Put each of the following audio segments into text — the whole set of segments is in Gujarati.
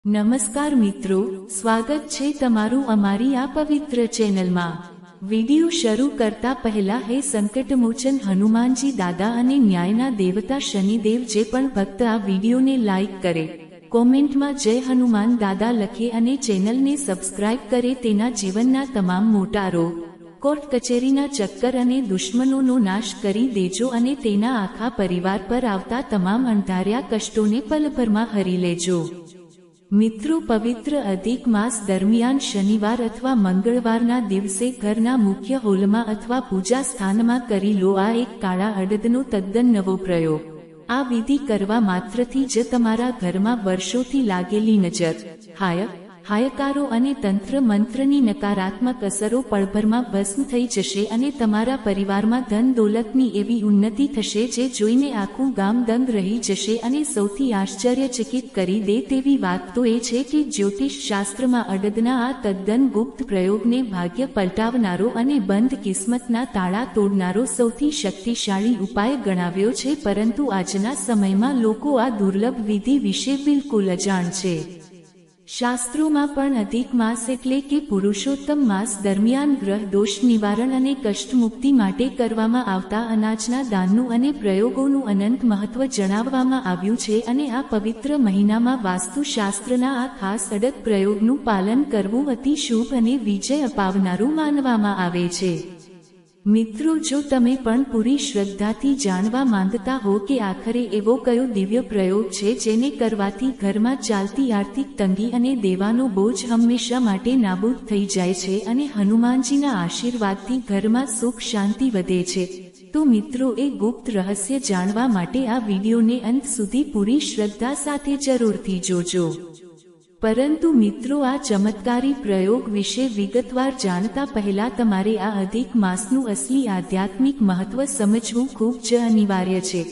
નમસ્કાર મિત્રો, સ્વાગત છે તમારું અમારી આ પવિત્ર ચેનલમાં। વિડિયો શરૂ કરતા પહેલા હે સંકટમોચન હનુમાનજી દાદા અને ન્યાયના દેવતા શનિદેવ જે પણ ભક્ત આ વિડિયોને લાઈક કરે, કોમેન્ટમાં જય હનુમાન દાદા લખે અને ચેનલને સબસ્ક્રાઇબ કરે તેના જીવનના તમામ મોટા રોગ, કોર્ટ કચેરીના ચક્કર અને દુશ્મનોનો નાશ કરી દેજો અને તેના આખા પરિવાર પર આવતા તમામ અંધાર્યા કષ્ટોને પલભરમાં હરી લેજો। મિત્રો, પવિત્ર અધિક માસ દરમિયાન શનિવાર અથવા મંગળવારના દિવસે ઘરના મુખ્ય હોલમાં અથવા પૂજા સ્થાનમાં કરી લો આ એક કાળા અડદનો તદ્દન નવો પ્રયોગ। આ વિધિ કરવા માત્રથી જ તમારા ઘરમાં વર્ષોથી લાગેલી નજર, હાયકારો અને તંત્ર મંત્રની નકારાત્મક અસરો પળભરમાં ભસ્મ થઈ જશે અને તમારા પરિવારમાં ધન દોલતની એવી ઉન્નતિ થશે જે જોઈને આખું ગામ દંગ રહી જશે। અને સૌથી આશ્ચર્યચકિત કરી દે તેવી વાત તો એ છે કે જ્યોતિષ શાસ્ત્રમાં અડદના આ તદ્દન ગુપ્ત પ્રયોગને ભાગ્ય પલટાવનારો અને બંધ કિસ્મતના તાળા તોડનારો સૌથી શક્તિશાળી ઉપાય ગણાવ્યો છે, પરંતુ આજના સમયમાં લોકો આ દુર્લભ વિધિ વિશે બિલકુલ અજાણ છે। શાસ્ત્રોમાં પણ અધિક માસ એટલે કે પુરુષોત્તમ માસ દરમિયાન ગ્રહ દોષ નિવારણ અને કષ્ટમુક્તિ માટે કરવામાં આવતા અનાજના દાનનું અને પ્રયોગોનું અનંત મહત્વ જણાવવામાં આવ્યું છે અને આ પવિત્ર મહિનામાં વાસ્તુશાસ્ત્રના આ ખાસ અડદ પ્રયોગનું પાલન કરવું અતિ શુભ અને વિજય અપાવનારું માનવામાં આવે છે। મિત્રો, જો તમે પણ પૂરી શ્રદ્ધાથી જાણવા માંગતા હો કે આખરે એવો કયો દિવ્ય પ્રયોગ છે જેને કરવાથી ઘરમાં ચાલતી આર્થિક તંગી અને દેવાનો બોજ હંમેશા માટે નાબૂદ થઈ જાય છે અને હનુમાનજીના આશીર્વાદથી ઘરમાં સુખ શાંતિ વધે છે, તો મિત્રો એ ગુપ્ત રહસ્ય જાણવા માટે આ વિડીયોને અંત સુધી પૂરી શ્રદ્ધા સાથે જરૂરથી જોજો। પરંતુ મિત્રો, આ ચમત્કારી પ્રયોગ વિશે વિગતવાર જાણતા પહેલા તમારે આ અધિક માસનું અસલી આધ્યાત્મિક મહત્વ સમજવું ખૂબ જ અનિવાર્ય છે,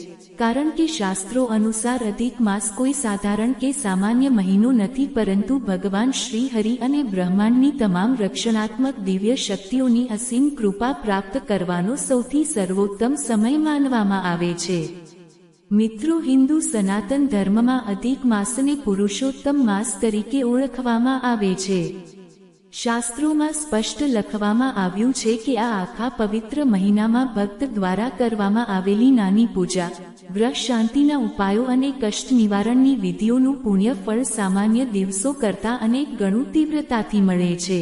કારણ કે શાસ્ત્રો અનુસાર અધિક માસ કોઈ સાધારણ કે સામાન્ય મહિનો નથી, પરંતુ ભગવાન શ્રી હરિ અને બ્રહ્માંડની તમામ રક્ષણાત્મક દિવ્ય શક્તિઓની અસીમ કૃપા પ્રાપ્ત કરવાનો સૌથી સર્વોત્તમ સમય માનવામાં આવે છે। મિત્રો, હિન્દુ સનાતન ધર્મમાં અધિક માસને પુરુષોત્તમ માસ તરીકે ઓળખવામાં આવે છે। શાસ્ત્રોમાં સ્પષ્ટ લખવામાં આવ્યું છે કે આ આખા પવિત્ર મહિનામાં ભક્ત દ્વારા કરવામાં આવેલી નાની પૂજા, ગ્રહ શાંતિના ઉપાયો અને કષ્ટ નિવારણની વિધિઓનું પુણ્ય ફળ સામાન્ય દિવસો કરતાં અનેક ગણું તીવ્રતાથી મળે છે।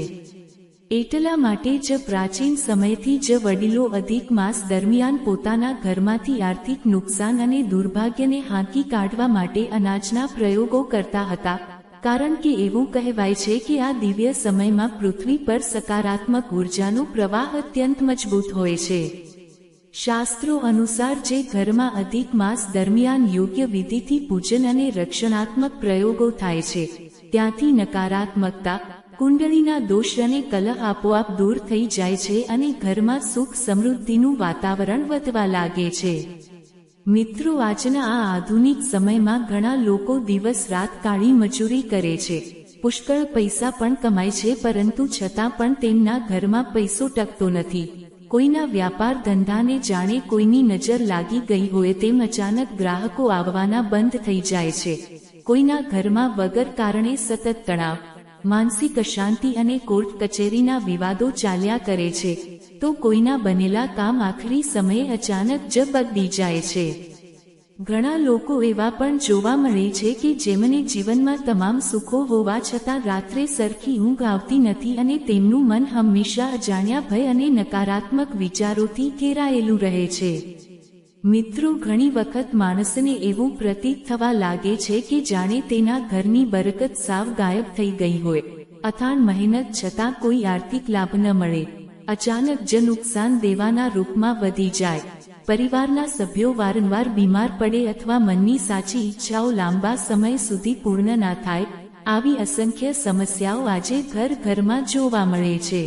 એટલા માટે જ પ્રાચીન સમયથી જ વડીલો અધિક માસ દરમિયાન પોતાના ઘરમાંથી આર્થિક નુકસાન અને દુર્ભાગ્યને હાંકી કાઢવા માટે અનાજના પ્રયોગો કરતા હતા, કારણ કે એવું કહેવાય છે કે આ દિવ્ય સમયમાં પૃથ્વી પર સકારાત્મક ઉર્જાનો પ્રવાહ અત્યંત મજબૂત હોય છે। શાસ્ત્રો અનુસાર જે ઘરમાં અધિક માસ દરમિયાન યોગ્ય વિધિથી પૂજન અને રક્ષણાત્મક પ્રયોગો થાય છે, ત્યાંથી નકારાત્મકતા, કુંડળીના દોષ અને કલહ આપોઆપ દૂર થઈ જાય છે અને ઘરમાં સુખ સમૃદ્ધિનું વાતાવરણ વધવા લાગે છે। મિત્રો, આજના આ આધુનિક સમયમાં ઘણા લોકો દિવસ રાત કાળી મજૂરી કરે છે, પુષ્કળ પૈસા પણ કમાય છે, પરંતુ છતાં પણ તેમના ઘરમાં પૈસો ટકતો નથી। કોઈના વ્યાપાર ધંધાને જાણે કોઈની નજર લાગી ગઈ હોય તેમ અચાનક ગ્રાહકો આવવાના બંધ થઈ જાય છે। કોઈના ઘરમાં વગર કારણે સતત તણાવ, માનસિક અશાંતિ અને કોર્ટ કચેરીના વિવાદો ચાલ્યા કરે છે, તો કોઈના બનેલા કામ આખરી સમયે અચાનક જ બગડી જાય છે। ઘણા લોકો એવા પણ જોવા મળે છે કે જેમને જીવનમાં તમામ સુખો હોવા છતાં રાત્રે સરખી ઊંઘ આવતી નથી અને તેમનું મન હંમેશા અજાણ્યા ભય અને નકારાત્મક વિચારોથી ઘેરાયેલું રહે છે। મિત્રો, ઘણી વખત માણસને એવું પ્રતીત થવા લાગે છે કે જાણે તેના ઘરની બરકત સાવ ગાયબ થઈ ગઈ હોય, અથાણ મહેનત છતાં કોઈ આર્થિક લાભ ન મળે, અચાનક જ નુકસાન દેવાના રૂપમાં વધી જાય, પરિવારના સભ્યો વારંવાર બીમાર પડે અથવા મનની સાચી ઈચ્છાઓ લાંબા સમય સુધી પૂર્ણ ના થાય, આવી અસંખ્ય સમસ્યાઓ આજે ઘરમાં જોવા મળે છે।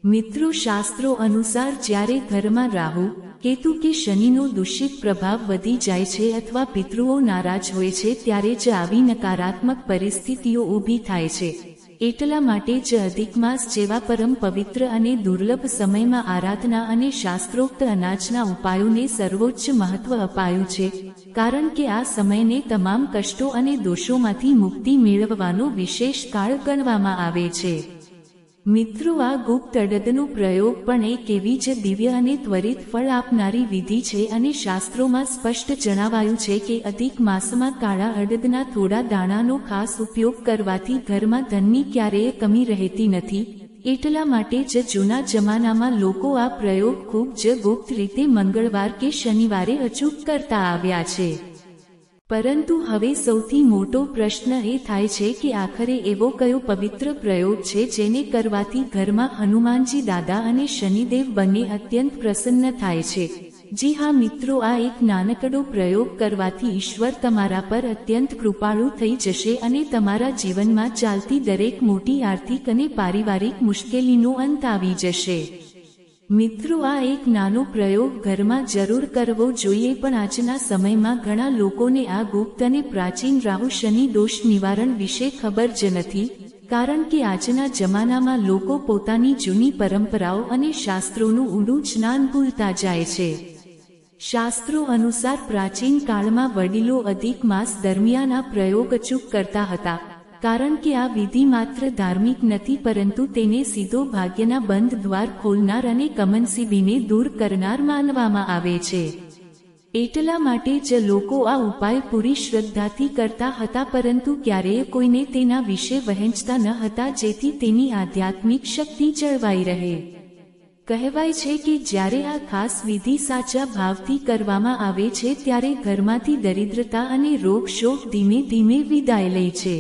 મિત્રો, શાસ્ત્રો અનુસાર જ્યારે ઘરમાં રાહુ, કેતુ કે શનિનો દૂષિત પ્રભાવ વધી જાય છે અથવા પિતૃઓ નારાજ હોય છે, ત્યારે જ આવી નકારાત્મક પરિસ્થિતિઓ ઊભી થાય છે। એટલા માટે જ અધિક માસ જેવા પરમ પવિત્ર અને દુર્લભ સમયમાં આરાધના અને શાસ્ત્રોક્ત અનાજના ઉપાયોને સર્વોચ્ચ મહત્વ અપાયું છે, કારણ કે આ સમયને તમામ કષ્ટો અને દોષોમાંથી મુક્તિ મેળવવાનો વિશેષ કાળ ગણવામાં આવે છે. મિત્રો, આ ગુપ્ત અડદનો પ્રયોગ પણ એક એવી જ દિવ્ય અને ત્વરિત ફળ આપનારી વિધિ છે અને શાસ્ત્રોમાં સ્પષ્ટ જણાવાયું છે કે અધિક માસમાં કાળા અડદના થોડા દાણાનો ખાસ ઉપયોગ કરવાથી ઘરમાં ધનની ક્યારેય કમી રહેતી નથી. એટલા માટે જ જૂના જમાનામાં લોકો આ પ્રયોગ ખૂબ જ ગુપ્ત રીતે મંગળવાર કે શનિવારે અચૂક કરતા આવ્યા છે. પરંતુ હવે સૌથી મોટો પ્રશ્ન એ થાય છે કે આખરે એવો કયો પવિત્ર પ્રયોગ છે જેને કરવાથી ઘરમાં હનુમાનજી દાદા અને શનિદેવ બંને અત્યંત પ્રસન્ન થાય છે. જી હા મિત્રો, આ એક નાનકડો પ્રયોગ કરવાથી ઈશ્વર તમારા પર અત્યંત કૃપાળુ થઈ જશે અને તમારા જીવનમાં ચાલતી દરેક મોટી આર્થિક અને પારિવારિક મુશ્કેલીનો અંત આવી જશે. મિત્રો, આ એક નાનો પ્રયોગ ઘરમાં જરૂર કરવો જોઈએ, પણ આજના સમયમાં ઘણા લોકોને આ ગુપ્ત અને પ્રાચીન રાહુ શનિ દોષ નિવારણ વિશે ખબર જ નથી, કારણ કે આજના જમાનામાં લોકો પોતાની જૂની પરંપરાઓ અને શાસ્ત્રોનું ઊંડું જ્ઞાન ભૂલતા જાય છે. શાસ્ત્રો અનુસાર પ્રાચીન કાળમાં વડીલો અધિક માસ દરમિયાન આ પ્રયોગ અચૂક કરતા હતા, કારણ કે આ વિધિ માત્ર ધાર્મિક નથી પરંતુ તેને સીધો ભાગ્યના બંધ દ્વાર ખોલનાર અને કમનસીબીને દૂર કરનાર માનવામાં આવે છે. એટલા માટે જ લોકો આ ઉપાય પૂરી શ્રદ્ધાથી કરતા હતા, પરંતુ ક્યારેય કોઈને તેના વિશે વહેંચતા ન હતા જેથી તેની આધ્યાત્મિક શક્તિ જળવાઈ રહે. કહેવાય છે કે જ્યારે આ ખાસ વિધિ સાચા ભાવથી કરવામાં આવે છે ત્યારે ઘરમાંથી દરિદ્રતા અને રોગ શોક ધીમે ધીમે વિદાય લે છે.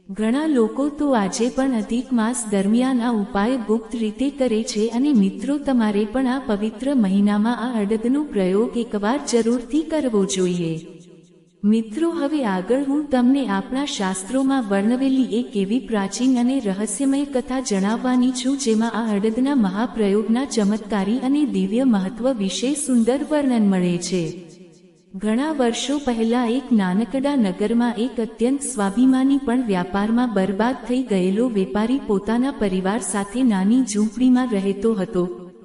ઘણા લોકો તો આજે પણ અધિક માસ દરમિયાન આ ઉપાય ગુપ્ત રીતે કરે છે અને મિત્રો, તમારે પણ આ પવિત્ર મહિનામાં આ અડદનો પ્રયોગ એકવાર જરૂરથી કરવો જોઈએ. મિત્રો, હવે આગળ હું તમને આપણા શાસ્ત્રોમાં વર્ણવેલી એક એવી પ્રાચીન અને રહસ્યમય કથા જણાવવાની છું જેમાં આ અડદના મહાપ્રયોગના ચમત્કારી અને દિવ્ય મહત્વ વિશે સુંદર વર્ણન મળે છે. ઘણા વર્ષો પહેલા એક નાનકડા નગરમાં એક અત્યંત સ્વાભિમાની પણ વ્યાપારમાં બરબાદ થઈ ગયેલો વેપારી પોતાના પરિવાર સાથે નાની ઝૂંપડીમાં રહેતો હતો.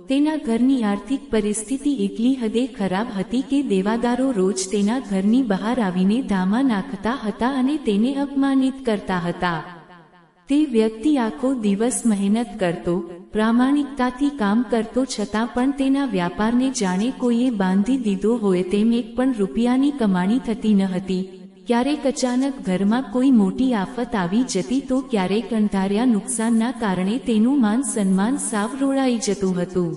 તેના ઘરની આર્થિક પરિસ્થિતિ એટલી હદે ખરાબ હતી કે દેવાદારો રોજ તેના ઘરની બહાર આવીને ધામા નાખતા હતા અને તેને અપમાનિત કરતા હતા. તે વ્યક્તિ આખો દિવસ મહેનત કરતો, પ્રામાણિકતાથી કામ કરતો, છતાં પણ તેના વ્યાપારને જાણે કોઈએ બાંધી દીધો હોય તેમ એક પણ રૂપિયાની કમાણી થતી ન હતી. ક્યારેક અચાનક ઘરમાં કોઈ મોટી આફત આવી જતી તો ક્યારેક અણધાર્યા નુકસાનના કારણે તેનું માન સન્માન સાવ રોળાઈ જતું હતું.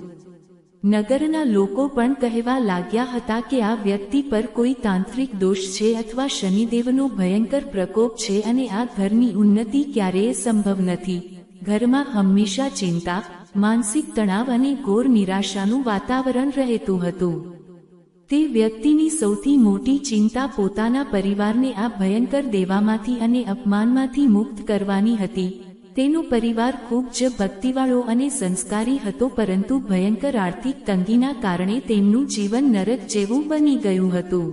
નગરના લોકો પણ કહેવા લાગ્યા હતા કે આ વ્યક્તિ પર કોઈ તાંત્રિક દોષ છે અથવા શનિદેવનો ભયંકર પ્રકોપ છે અને આ ઘરની ઉન્નતિ ક્યારેય સંભવ નથી. ઘરમાં હંમેશા ચિંતા, માનસિક તણાવ અને ઘોર નિરાશાનું વાતાવરણ રહેતું હતું. તે વ્યક્તિની સૌથી મોટી ચિંતા પોતાના પરિવારને આ ભયંકર દેવામાંથી અને અપમાનમાંથી મુક્ત કરવાની હતી. તેનો પરિવાર ખૂબ જ ભક્તિવાળો અને સંસ્કારી હતો, પરંતુ ભયંકર આર્થિક તંગીના કારણે તેમનું જીવન નરક જેવું બની ગયું હતું.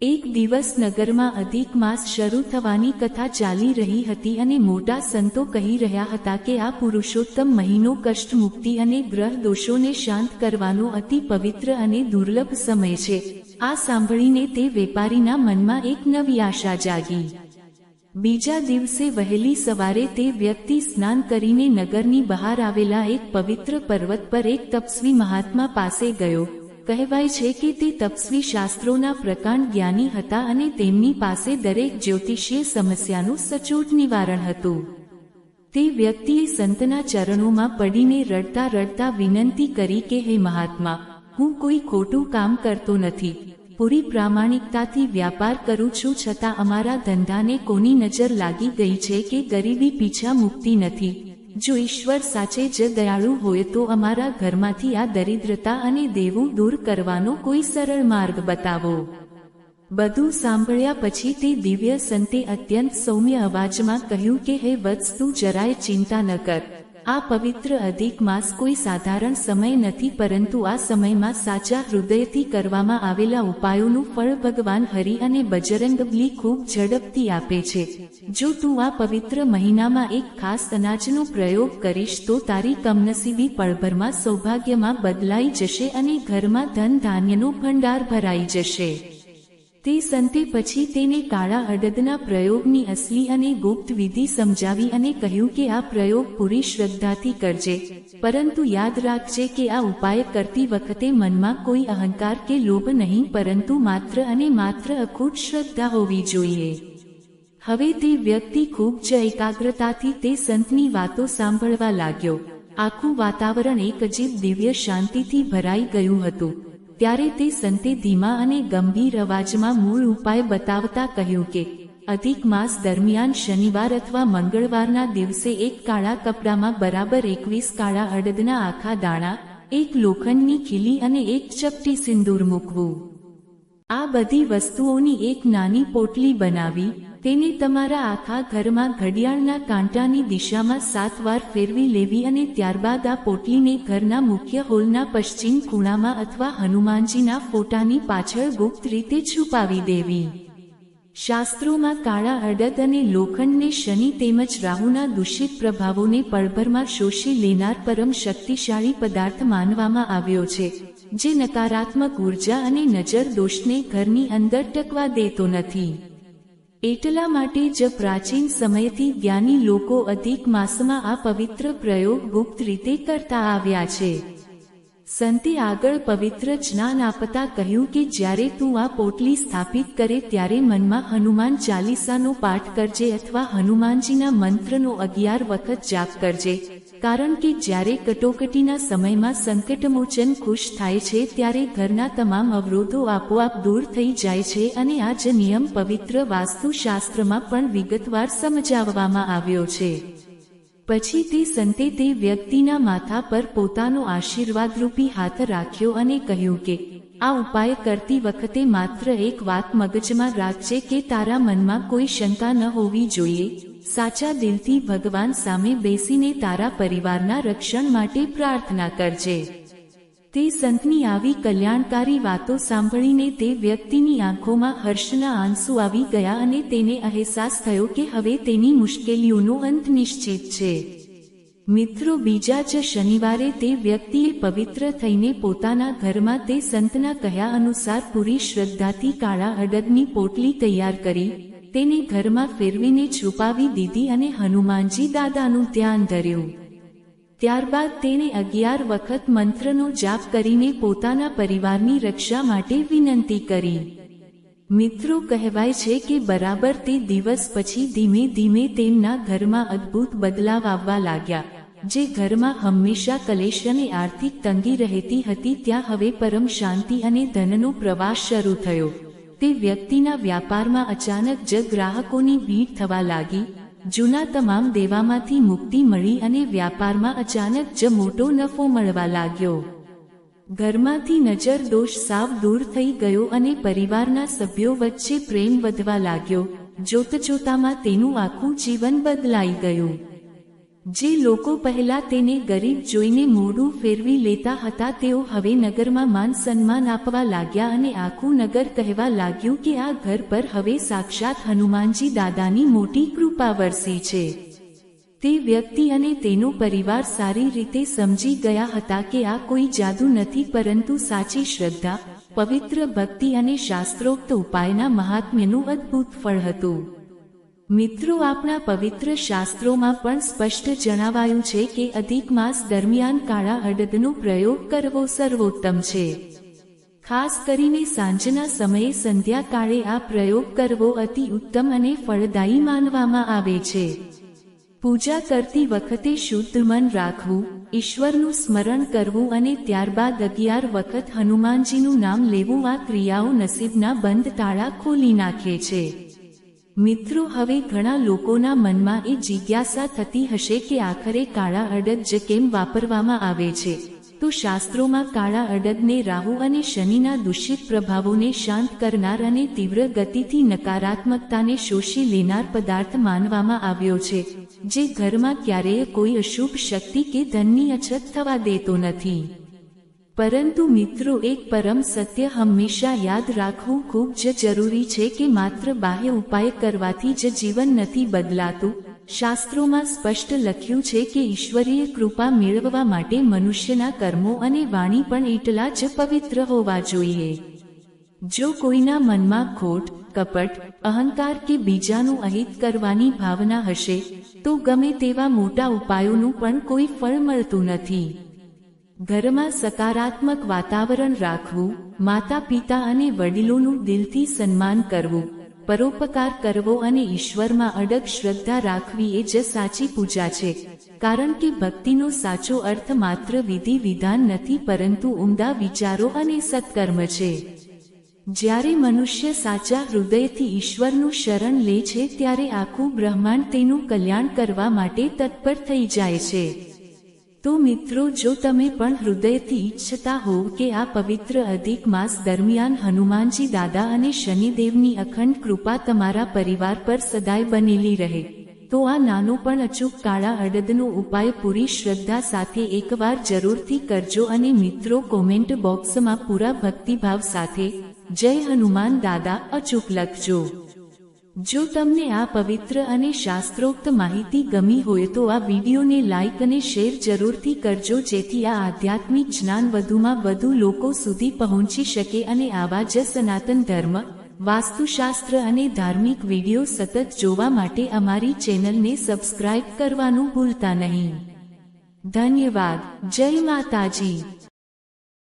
એક દિવસ નગરમાં અધિક માસ શરૂ થવાની કથા ચાલી રહી હતી અને મોટા સંતો કહી રહ્યા હતા કે આ પુરુષોત્તમ મહિનો કષ્ટ મુક્તિ અને ગ્રહ દોષોને શાંત કરવાનો અતિ પવિત્ર અને દુર્લભ સમય છે. આ સાંભળીને તે વેપારીના મનમાં એક નવી આશા જાગી. બીજા દિવસે વહેલી સવારે તે વ્યક્તિ સ્નાન કરીને નગરની બહાર આવેલા એક પવિત્ર પર્વત પર એક તપસ્વી મહાત્મા પાસે ગયો. કહેવાય છે કે તે તપસ્વી શાસ્ત્રોના પ્રકાંડ જ્ઞાની હતા અને તેમની પાસે દરેક જ્યોતિષીય સમસ્યાનું સચોટ નિવારણ હતું. તે વ્યક્તિએ સંતના ચરણોમાં પડીને રડતા રડતા વિનંતી કરી કે હે મહાત્મા, હું કોઈ ખોટું કામ કરતો નથી, પૂરી પ્રામાણિકતાથી વ્યાપાર કરું છું, છતાં અમારા ધંધાને કોની નજર લાગી ગઈ છે કે ગરીબી પીછા મુકતી નથી. જો ઈશ્વર સાચે જ દયાળુ હોય તો અમારા ઘરમાંથી આ દરિદ્રતા અને દેવું દૂર કરવાનો કોઈ સરળ માર્ગ બતાવો. બધું સાંભળ્યા પછી તે દિવ્ય સંતે અત્યંત સૌમ્ય અવાજમાં કહ્યું કે હે વત્સ, તું જરાય ચિંતા ન કર. આ પવિત્ર અધિક માસ કોઈ સાધારણ સમય નથી, પરંતુ આ સમયમાં સાચા હૃદયથી કરવામાં આવેલા ઉપાયોનું ફળ ભગવાન હરિ અને બજરંગબલી ખૂબ ઝડપથી આપે છે. જો તું આ પવિત્ર મહિનામાં એક ખાસ અનાજનો પ્રયોગ કરીશ તો તારી કમનસીબી પળભરમાં સૌભાગ્યમાં બદલાઈ જશે અને ઘરમાં ધન ધાન્યનો ભંડાર ભરાઈ જશે. તે સંતે પછી તેને કાળા અડદના પ્રયોગની અસલી અને ગુપ્ત વિધિ સમજાવી અને કહ્યું કે આ પ્રયોગ પૂરી શ્રદ્ધાથી કરજે, પરંતુ યાદ રાખજે કે આ ઉપાય કરતી વખતે મનમાં કોઈ અહંકાર કે લોભ નહીં, પરંતુ માત્ર અને માત્ર અખૂટ શ્રદ્ધા હોવી જોઈએ. હવે તે વ્યક્તિ ખૂબ જ એકાગ્રતાથી તે સંતની વાતો સાંભળવા લાગ્યો. આખું વાતાવરણ એક અજીબ દિવ્ય શાંતિથી ભરાઈ ગયું હતું. ત્યારે તે સંતે ધીમા અને ગંભીર અવાજમાં મૂળ ઉપાય બતાવતા કહ્યું કે અધિક માસ દરમિયાન શનિવાર અથવા મંગળવારના દિવસે એક કાળા કપડામાં બરાબર 21 કાળા અડદના આખા દાણા, એક લોખંડની ખીલી અને એક ચપટી સિંદૂર મૂકવું. આ બધી વસ્તુઓની એક નાની પોટલી બનાવી તેને તમારા આખા ઘરમાં ઘડિયાળના કાંટાની દિશામાં 7 વાર ફેરવી લેવી અને ત્યારબાદ આ પોટલીને ઘરના મુખ્ય હોલના પશ્ચિમ ખૂણામાં અથવા હનુમાનજીના ફોટાની પાછળ ગુપ્ત રીતે છુપાવી દેવી. શાસ્ત્રોમાં કાળા અડદ અને લોખંડને શનિ તેમજ રાહુના દૂષિત પ્રભાવોને પળભરમાં શોષી લેનાર પરમ શક્તિશાળી પદાર્થ માનવામાં આવ્યો છે, જે નકારાત્મક ઉર્જા અને નજર દોષને ઘરની અંદર ટકવા દેતો નથી. એટલા માટે જ પ્રાચીન સમયથી જ્ઞાની લોકો અધિક માસમાં આ પવિત્ર પ્રયોગ ગુપ્ત રીતે કરતા આવ્યા છે. સંતે આગળ પવિત્ર જ્ઞાન આપતા કહ્યું કે જ્યારે તું આ પોટલી સ્થાપિત કરે ત્યારે મનમાં હનુમાન ચાલીસાનો પાઠ કરજે અથવા હનુમાનજીના મંત્રનો 11 વખત જાપ કરજે, કારણ કે જ્યારે કટોકટીના સમયમાં સંકટમોચન ખુશ થાય છે ત્યારે ઘરના તમામ અવરોધો આપોઆપ દૂર થઈ જાય છે અને આ જ નિયમ પવિત્ર વાસ્તુશાસ્ત્રમાં પણ વિગતવાર સમજાવવામાં આવ્યો છે. પછી તે સંતે તે વ્યક્તિના માથા પર પોતાનો આશીર્વાદરૂપી હાથ રાખ્યો અને કહ્યું કે આ ઉપાય કરતી વખતે માત્ર એક વાત મગજમાં રાખજે કે તારા મનમાં કોઈ શંકા ન હોવી જોઈએ. સાચા દિલથી ભગવાન સામે બેસીને તારા પરિવારના રક્ષણ માટે પ્રાર્થના કરજે. તે સંતની આવી કલ્યાણકારી વાતો સાંભળીને તે વ્યક્તિની આંખોમાં હર્ષના આંસુ આવી ગયા અને તેને અહેસાસ થયો કે હવે તેની મુશ્કેલીઓનો અંત નિશ્ચિત છે. મિત્રો, બીજા જ શનિવારે તે વ્યક્તિએ પવિત્ર થઈને પોતાના ઘરમાં તે સંતના કહ્યા અનુસાર પૂરી શ્રદ્ધાથી કાળા અડદની પોટલી તૈયાર કરી, તેને ઘરમાં ફેરવીને છુપાવી દીધી અને હનુમાનજી દાદાનું ધ્યાન ધર્યું. ત્યારબાદ તેણે 11 વખત મંત્રનો જાપ કરીને પોતાના પરિવારની રક્ષા માટે વિનંતી કરી. મિત્રો, કહેવાય છે કે બરાબર તે દિવસ પછી ધીમે ધીમે તેમના ઘરમાં અદ્ભુત બદલાવ આવવા લાગ્યા. જે ઘરમાં હંમેશા કલેશ અને આર્થિક તંગી રહેતી હતી ત્યાં હવે પરમ શાંતિ અને ધનનો પ્રવાસ શરૂ થયો. તે વ્યક્તિના વ્યાપારમાં અચાનક જ ગ્રાહકોની ભીડ થવા લાગી. જૂના તમામ દેવામાંથી મુક્તિ મળી અને વ્યાપારમાં અચાનક જ મોટો નફો મળવા લાગ્યો. ઘરમાંથી નજર દોષ સાવ દૂર થઈ ગયો અને પરિવારના સભ્યો વચ્ચે પ્રેમ વધવા લાગ્યો. જોતજોતામાં તેનું આખું જીવન બદલાઈ ગયું. જે લોકો પહેલા તેને ગરીબ જોઈને મોઢું ફેરવી લેતા હતા તેઓ હવે નગરમાં માન સન્માન આપવા લાગ્યા અને આખું નગર કહેવા લાગ્યું કે આ ઘર પર હવે સાક્ષાત હનુમાનજી દાદાની મોટી કૃપા વરસી છે. તે વ્યક્તિ અને તેનો પરિવાર સારી રીતે સમજી ગયા હતા કે આ કોઈ જાદુ નથી પરંતુ સાચી શ્રદ્ધા, પવિત્ર ભક્તિ અને શાસ્ત્રોક્ત ઉપાયના મહાત્મ્યનું અદ્ભુત ફળ હતું. મિત્રો, આપણા પવિત્ર શાસ્ત્રોમાં પણ સ્પષ્ટ જણાવાયું છે કે અધિક માસ દરમિયાન કાળા અડદનો પ્રયોગ કરવો સર્વોત્તમ છે. ખાસ કરીને સાંજના સમયે સંધ્યાકાળે આ પ્રયોગ કરવો અતિ ઉત્તમ અને ફળદાયી માનવામાં આવે છે. પૂજા કરતી વખતે શુદ્ધ મન રાખવું, ઈશ્વરનું સ્મરણ કરવું અને ત્યારબાદ 11 વખત હનુમાનજીનું નામ લેવું આ ક્રિયાઓ નસીબના બંધ તાળા ખોલી નાખે છે. મિત્રો, હવે ઘણા લોકોના મનમાં એ જિજ્ઞાસા થતી હશે કે આખરે કાળા અડદ જ કેમ વાપરવામાં આવે છે. તો શાસ્ત્રોમાં કાળા અડદને રાહુ અને શનિના દૂષિત પ્રભાવોને શાંત કરનાર અને તીવ્ર ગતિથી નકારાત્મકતાને શોષી લેનાર પદાર્થ માનવામાં આવ્યો છે, જે ઘરમાં ક્યારેય કોઈ અશુભ શક્તિ કે ધનની અછત થવા દેતો નથી. પરંતુ મિત્રો, એક પરમ સત્ય હંમેશા યાદ રાખવું ખૂબ જ જરૂરી છે કે માત્ર બાહ્ય ઉપાય કરવાથી જ જીવન નથી બદલાતું. શાસ્ત્રોમાં સ્પષ્ટ લખ્યું છે કે ઈશ્વરીય કૃપા મેળવવા માટે મનુષ્યના કર્મો અને વાણી પણ એટલા જ પવિત્ર હોવા જોઈએ. જો કોઈના મનમાં ખોટ, કપટ, અહંકાર કે બીજાનું અહિત કરવાની ભાવના હશે, તો ગમે તેવા મોટા ઉપાયોનું પણ કોઈ ફળ મળતું નથી. ઘરમાં સકારાત્મક વાતાવરણ રાખવું, માતા પિતા અને વડીલોનું દિલથી સન્માન કરવું, પરોપકાર કરવો અને ઈશ્વરમાં અડગ શ્રદ્ધા રાખવી એ જ સાચી પૂજા છે. કારણ કે ભક્તિનો સાચો અર્થ માત્ર વિધિ વિધાન નથી, પરંતુ ઉમદા વિચારો અને સત્કર્મ છે. જ્યારે મનુષ્ય સાચા હૃદયથી ઈશ્વરનું શરણ લે છે, ત્યારે આખું બ્રહ્માંડ તેનું કલ્યાણ કરવા માટે તત્પર થઈ જાય છે. તો મિત્રો, જો તમે પણ હૃદયથી ઈચ્છતા હોવ કે આ પવિત્ર અધિક માસ દરમિયાન હનુમાનજી દાદા અને શનિદેવની અખંડ કૃપા તમારા પરિવાર પર સદાય બનેલી રહે, તો આ નાનો પણ અચૂક કાળા અડદનો ઉપાય પૂરી શ્રદ્ધા સાથે એકવાર જરૂરથી કરજો. અને મિત્રો, કોમેન્ટ બોક્સમાં પૂરા ભક્તિભાવ સાથે જય હનુમાન દાદા અચૂક લખજો. જો તમને આ પવિત્ર અને શાસ્ત્રોક્ત માહિતી ગમી હોય તો આ વિડીયોને લાઇક અને શેર જરૂરથી કરજો, જેથી આ આધ્યાત્મિક જ્ઞાન વધુમાં વધુ લોકો સુધી પહોંચી શકે અને આવા જ સનાતન ધર્મ, વાસ્તુશાસ્ત્ર અને ધાર્મિક વિડીયો સતત જોવા માટે અમારી ચેનલને સબસ્ક્રાઇબ કરવાનું ભૂલતા નહીં. ધન્યવાદ. જય માતાજી.